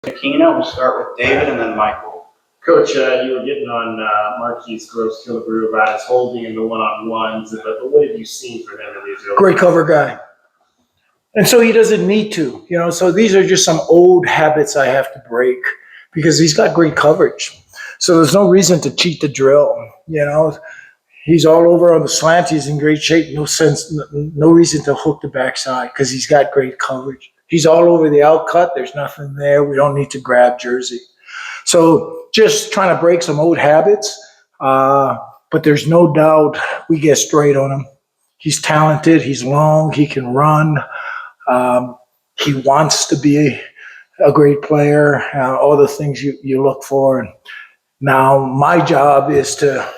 Akina. We'll start with David and then Michael. Coach, you were getting on Marquise Gross Killebrew about his holding and the one-on-ones, but what have you seen from him in these early? Great cover guy. And so he doesn't need to, so these are just some old habits I have to break because he's got great coverage. So there's no reason to cheat the drill, He's all over on the slant. He's in great shape. No reason to hook the backside because he's got great coverage. He's all over the outcut. There's nothing there. We don't need to grab jersey. So just trying to break some old habits. But there's no doubt we get straight on him. He's talented. He's long. He can run. He wants to be a great player. All the things you look for. Now my job is to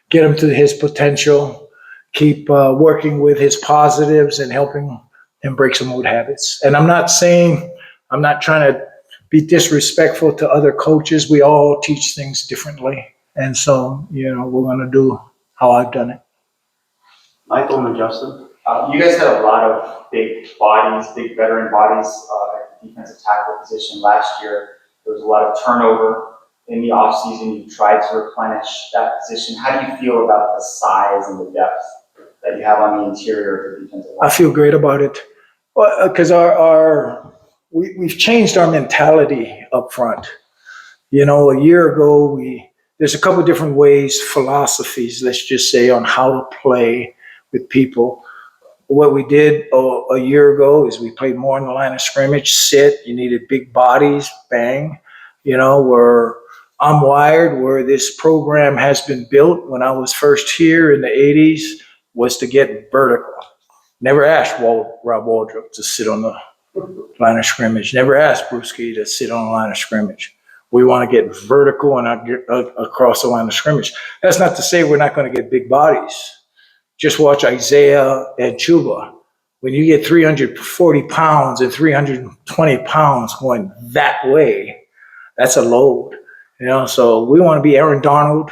get him to his potential, keep working with his positives and helping him break some old habits. And I'm not trying to be disrespectful to other coaches. We all teach things differently. And so, we're going to do how I've done it. Michael and Justin. You guys had a lot of big bodies, big veteran bodies at the defensive tackle position last year. There was a lot of turnover. In the offseason, you tried to replenish that position. How do you feel about the size and the depth that you have on the interior of the defensive line? I feel great about it. Well, because we've changed our mentality up front. A year ago, there's a couple of different ways, philosophies, let's just say, on how to play with people. What we did a year ago is we played more in the line of scrimmage, sit. You needed big bodies, bang. Where I'm wired, where this program has been built when I was first here in the 80s, was to get vertical. Never asked Rob Waldrop to sit on the line of scrimmage. Never asked Brewski to sit on the line of scrimmage. We want to get vertical and get across the line of scrimmage. That's not to say we're not going to get big bodies. Just watch Isaiah and Chuba. When you get 340 pounds and 320 pounds going that way, that's a load. So we want to be Aaron Donald.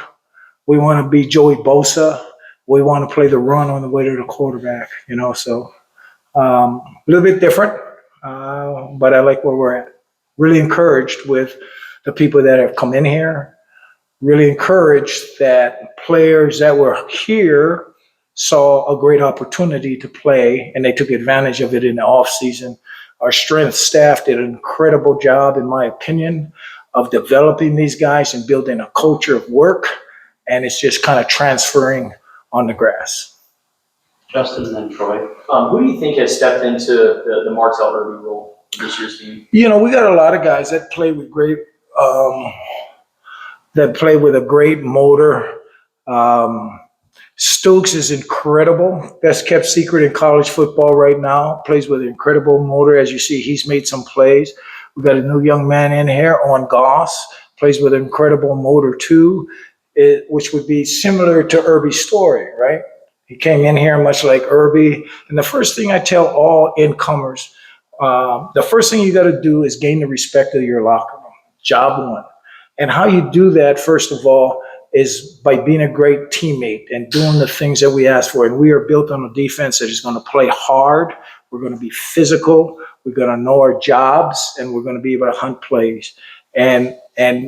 We want to be Joey Bosa. We want to play the run on the way to the quarterback, so a little bit different, but I like where we're at. Really encouraged with the people that have come in here. Really encouraged that players that were here saw a great opportunity to play, and they took advantage of it in the offseason. Our strength staff did an incredible job, in my opinion, of developing these guys and building a culture of work, and it's just kind of transferring on the grass. Justin and then Troy. Who do you think has stepped into the Martell Irby role in this year's team? We got a lot of guys that play with a great motor. Stokes is incredible. Best kept secret in college football right now. Plays with an incredible motor. As you see, he's made some plays. We got a new young man in here on Goss. Plays with an incredible motor too, which would be similar to Irby's story, right? He came in here much like Irby. And the first thing I tell all incomers, the first thing you got to do is gain the respect of your locker room. Job one. And how you do that, first of all, is by being a great teammate and doing the things that we ask for. And we are built on a defense that is going to play hard. We're going to be physical. We're going to know our jobs, and we're going to be able to hunt plays. And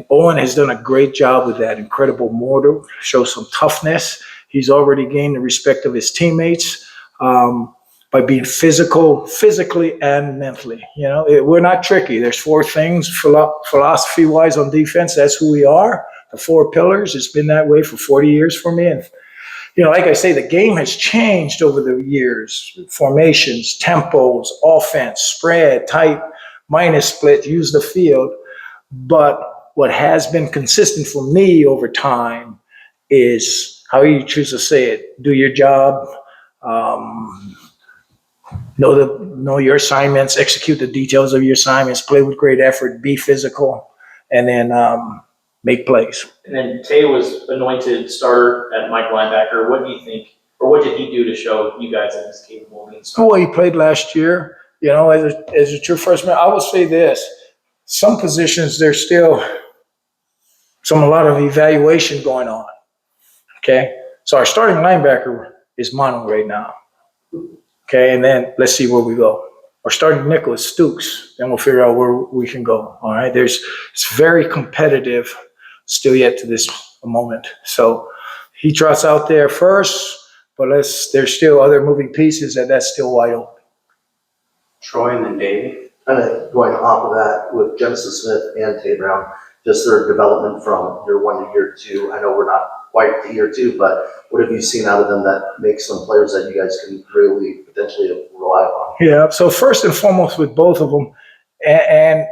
Owen has done a great job with that. Incredible motor, shows some toughness. He's already gained the respect of his teammates by being physically and mentally. We're not tricky. There's four things philosophy-wise on defense. That's who we are. The four pillars. It's been that way for 40 years for me. And, like I say, the game has changed over the years. Formations, tempos, offense, spread, type, minus split, use the field. But what has been consistent for me over time is, how you choose to say it, do your job, know your assignments, execute the details of your assignments, play with great effort, be physical, and then make plays. And then Tay was anointed starter at Mike linebacker. What do you think, or what did he do to show you guys that he's capable of being starter? Well, he played last year, as a true freshman. I will say this, some positions, there's still a lot of evaluation going on, okay? So our starting linebacker is mono right now, okay? And then let's see where we go. Our starting nickel is Stooks. Then we'll figure out where we can go. All right. It's very competitive still yet to this moment. So he trots out there first, but there's still other moving pieces that's still wide open. Troy and then David. And then going off of that with Genesis Smith and Tay Brown, just their development from year 1 to year 2. I know we're not quite to year 2, but what have you seen out of them that makes them players that you guys can really potentially rely upon? Yeah. So first and foremost with both of them, and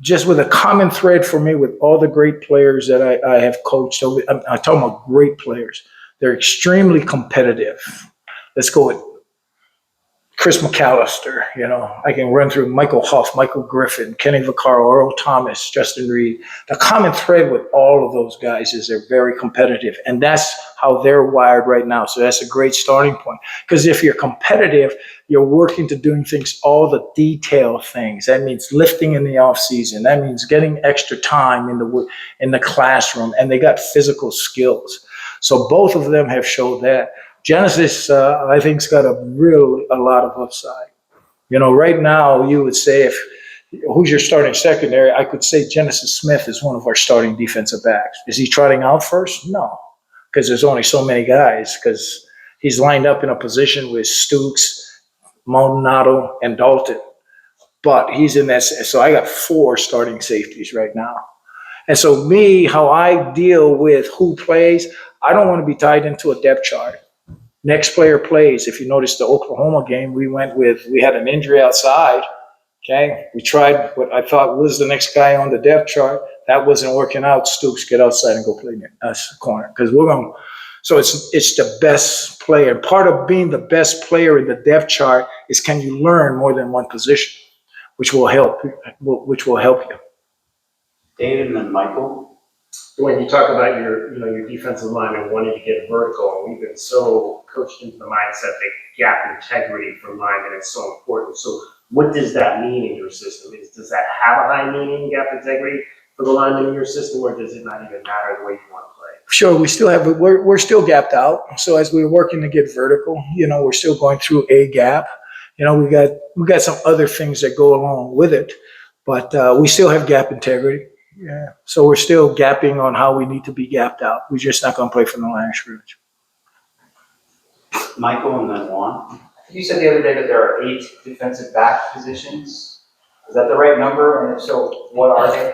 just with a common thread for me with all the great players that I have coached over, I'm talking about great players. They're extremely competitive. Let's go with Chris McAllister. I can run through Michael Huff, Michael Griffin, Kenny Vaccaro, Earl Thomas, Justin Reed. The common thread with all of those guys is they're very competitive, and that's how they're wired right now. So that's a great starting point. Because if you're competitive, you're working to doing things, all the detail things. That means lifting in the off season. That means getting extra time in the classroom, and they got physical skills. So both of them have showed that. Genesis, I think, has got a lot of upside. Right now, you would say who's your starting secondary? I could say Genesis Smith is one of our starting defensive backs. Is he trotting out first? No, because there's only so many guys, because he's lined up in a position with Stooks, Maldonado, and Dalton. But he's in that, so I got 4 starting safeties right now. And so how I deal with who plays, I don't want to be tied into a depth chart. Next player plays. If you notice the Oklahoma game, we had an injury outside. Okay. We tried what I thought was the next guy on the depth chart. That wasn't working out. Stooks, get outside and go play us corner. Because so it's the best player. Part of being the best player in the depth chart is, can you learn more than one position, which will help you. David and then Michael. When you talk about your defensive lineman wanting to get vertical, we've been so coached into the mindset that gap integrity for linemen is so important. So what does that mean in your system? Does that have a high meaning, gap integrity, for the linemen in your system, or does it not even matter the way you want to play? Sure, we're still gapped out. So as we're working to get vertical, we're still going through a gap. We got some other things that go along with it, but we still have gap integrity. Yeah. So we're still gapping on how we need to be gapped out. We're just not going to play from the line of scrimmage. Michael and then Juan. You said the other day that there are 8 defensive back positions. Is that the right number? And if so, what are they?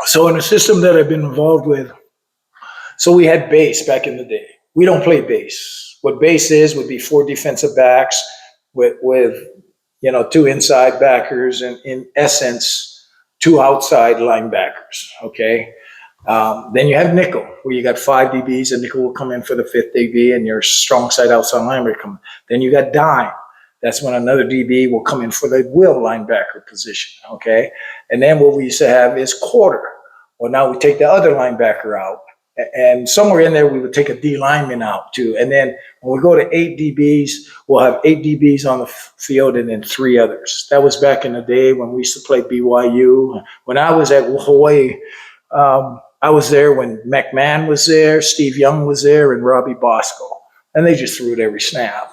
So in a system that I've been involved with, so we had base back in the day. We don't play base. What base would be 4 defensive backs with 2 inside backers, and in essence, 2 outside linebackers. Okay. Then you have nickel, where you got 5 DBs, and nickel will come in for the 5th DB, and your strong side outside linebacker come. Then you got dime. That's when another DB will come in for the will linebacker position. Okay. And then what we used to have is quarter. Well, now we take the other linebacker out, and somewhere in there we would take a D lineman out too. And then when we go to 8 DBs, we'll have 8 DBs on the field and then 3 others. That was back in the day when we used to play BYU. When I was at Hawaii, I was there when McMahon was there, Steve Young was there, and Robbie Bosco. And they just threw it every snap,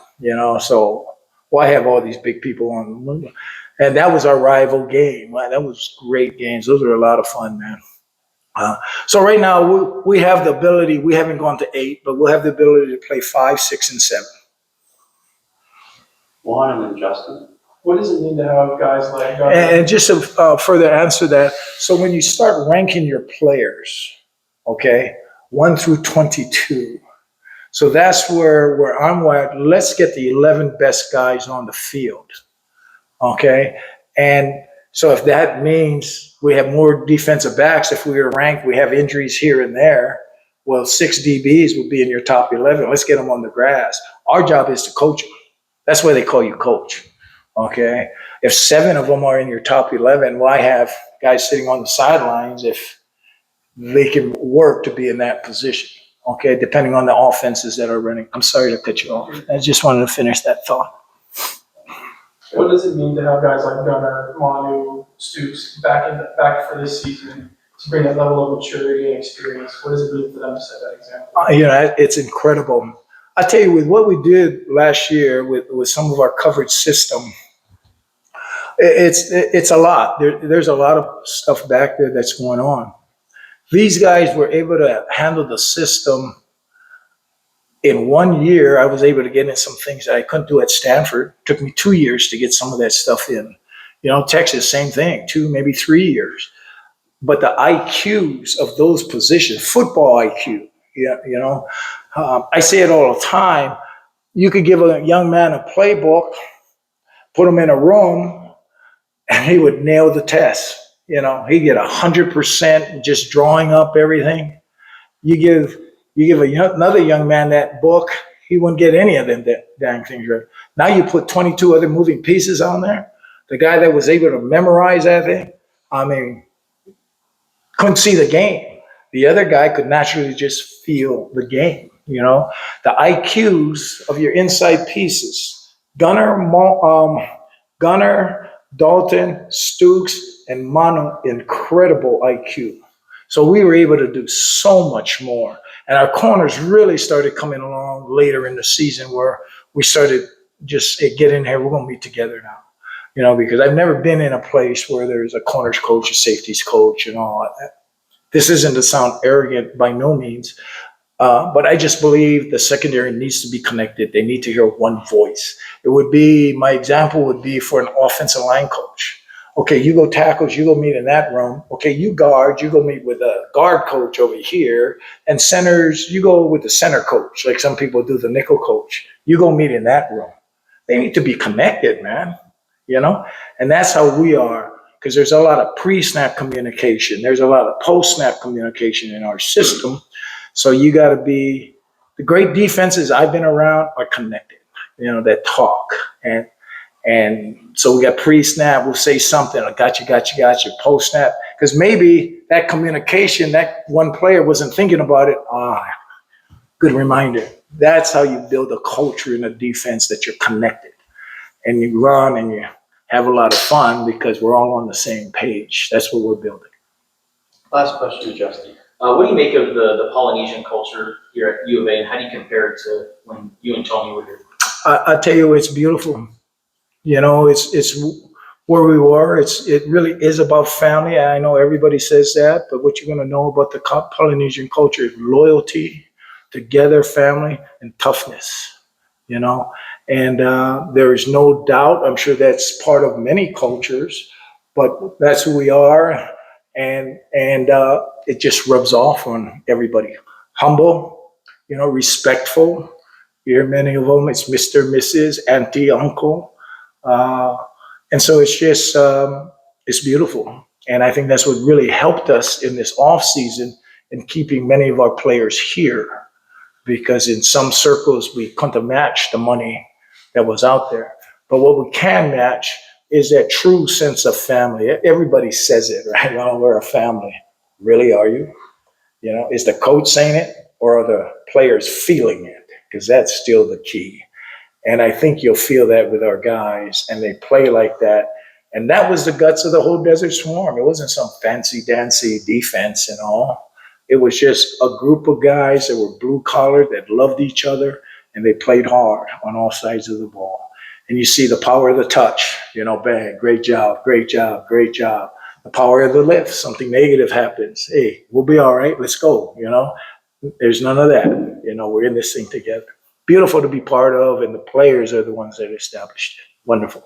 So why have all these big people on? And that was our rival game. That was great games. Those were a lot of fun, man. So right now we have the ability. We haven't gone to 8, but we'll have the ability to play 5, 6, and 7. Juan and then Justin. What does it mean to have guys like And just to further answer that, so when you start ranking your players, okay, 1 through 22, so that's where I'm wired. Let's get the 11 best guys on the field, okay? And so if that means we have more defensive backs, if we were ranked, we have injuries here and there, well, 6 DBs would be in your top 11. Let's get them on the grass. Our job is to coach them. That's why they call you coach, okay? If 7 of them are in your top 11, why have guys sitting on the sidelines if they can work to be in that position, okay, depending on the offenses that are running? I'm sorry to cut you off. I just wanted to finish that thought. What does it mean to have guys like Gunnar, Manu, Stoops back for this season to bring that level of maturity and experience? What does it mean for them to set that example? It's incredible. I tell you, with what we did last year with some of our coverage system, it's a lot. There's a lot of stuff back there that's going on. These guys were able to handle the system in 1 year. I was able to get in some things that I couldn't do at Stanford. It took me 2 years to get some of that stuff in. Texas, same thing, 2, maybe 3 years. But the IQs of those positions, football IQ, I say it all the time. You could give a young man a playbook, put him in a room, and he would nail the test. He'd get 100% just drawing up everything. You give another young man that book, he wouldn't get any of them dang things right. Now you put 22 other moving pieces on there. The guy that was able to memorize that thing, I mean, couldn't see the game. The other guy could naturally just feel the game. The IQs of your inside pieces. Gunner, Dalton, Stooks, and Manu, incredible IQ. So we were able to do so much more. And our corners really started coming along later in the season where we started just, hey, get in here, we're going to meet together now. Because I've never been in a place where there's a corners coach, a safeties coach, and all that. This isn't to sound arrogant by no means, but I just believe the secondary needs to be connected. They need to hear one voice. My example would be for an offensive line coach. Okay, you go tackles, you go meet in that room. Okay, you guard, you go meet with a guard coach over here. And centers, you go with the center coach, like some people do, the nickel coach. You go meet in that room. They need to be connected, man. And that's how we are, because there's a lot of pre-snap communication. There's a lot of post-snap communication in our system. So you got to be, the great defenses I've been around are connected, that talk. And so we got pre-snap, we'll say something, I got you, post-snap. Because maybe that communication, that one player wasn't thinking about it. Good reminder. That's how you build a culture in a defense, that you're connected. And you run and you have a lot of fun because we're all on the same page. That's what we're building. Last question to Justin. What do you make of the Polynesian culture here at U of A, and how do you compare it to when you and Tony were here? I tell you, it's beautiful. It's where we were. It really is about family. I know everybody says that, but what you're going to know about the Polynesian culture is loyalty, together, family, and toughness. And there is no doubt, I'm sure that's part of many cultures, but that's who we are. And it just rubs off on everybody. Humble, respectful. You hear many of them, it's Mr., Mrs., auntie, uncle. And so it's just, it's beautiful. And I think that's what really helped us in this off season in keeping many of our players here, because in some circles we couldn't match the money that was out there. But what we can match is that true sense of family. Everybody says it, right? Oh, we're a family. Really, are you? Is the coach saying it, or are the players feeling it? Because that's still the key. And I think you'll feel that with our guys, and they play like that. And that was the guts of the whole Desert Swarm. It wasn't some fancy-dancy defense and all. It was just a group of guys that were blue-collar, that loved each other, and they played hard on all sides of the ball. And you see the power of the touch, bang, great job, great job, great job. The power of the lift, something negative happens. Hey, we'll be all right, let's go, There's none of that. We're in this thing together. Beautiful to be part of, and the players are the ones that established it. Wonderful.